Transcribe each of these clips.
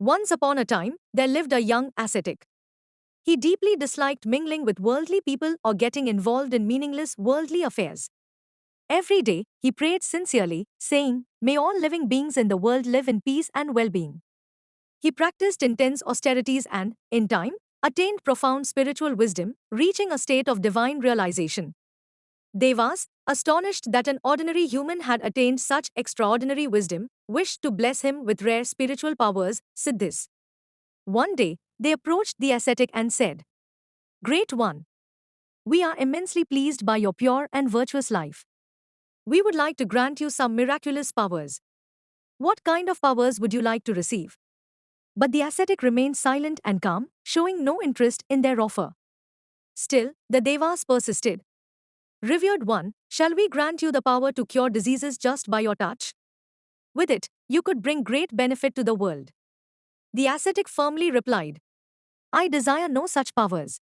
Once upon a time, there lived a young ascetic. He deeply disliked mingling with worldly people or getting involved in meaningless worldly affairs. Every day, he prayed sincerely, saying, "May all living beings in the world live in peace and well being." He practiced intense austerities and, in time, attained profound spiritual wisdom, reaching a state of divine realization. Devas, astonished that an ordinary human had attained such extraordinary wisdom, wished to bless him with rare spiritual powers, siddhis. One day, they approached the ascetic and said, "Great One, we are immensely pleased by your pure and virtuous life. We would like to grant you some miraculous powers. What kind of powers would you like to receive?" But the ascetic remained silent and calm, showing no interest in their offer. Still, the Devas persisted. "Revered One, shall we grant you the power to cure diseases just by your touch? With it, you could bring great benefit to the world." The ascetic firmly replied, "I desire no such powers.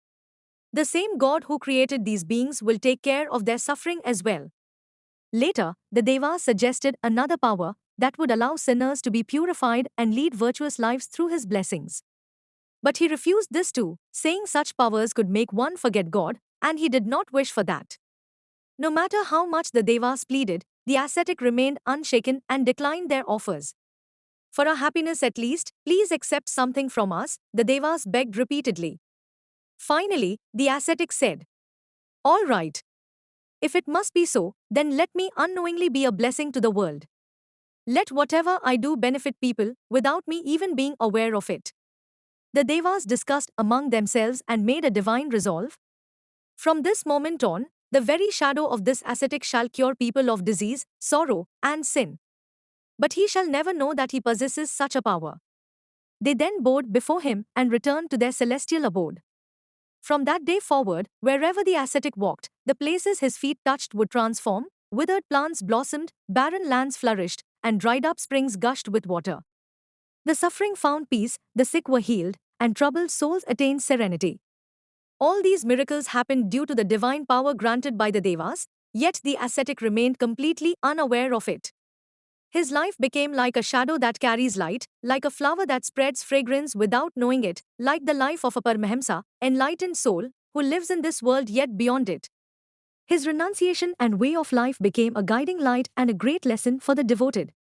The same God who created these beings will take care of their suffering as well." Later, the Devas suggested another power that would allow sinners to be purified and lead virtuous lives through his blessings. But he refused this too, saying such powers could make one forget God, and he did not wish for that. No matter how much the Devas pleaded, the ascetic remained unshaken and declined their offers. "For our happiness at least, please accept something from us," the Devas begged repeatedly. Finally, the ascetic said, "All right. If it must be so, then let me unknowingly be a blessing to the world. Let whatever I do benefit people, without me even being aware of it." The Devas discussed among themselves and made a divine resolve. "From this moment on, the very shadow of this ascetic shall cure people of disease, sorrow, and sin. But he shall never know that he possesses such a power." They then bowed before him and returned to their celestial abode. From that day forward, wherever the ascetic walked, the places his feet touched would transform, withered plants blossomed, barren lands flourished, and dried up springs gushed with water. The suffering found peace, the sick were healed, and troubled souls attained serenity. All these miracles happened due to the divine power granted by the Devas, yet the ascetic remained completely unaware of it. His life became like a shadow that carries light, like a flower that spreads fragrance without knowing it, like the life of a Paramahamsa, enlightened soul, who lives in this world yet beyond it. His renunciation and way of life became a guiding light and a great lesson for the devoted.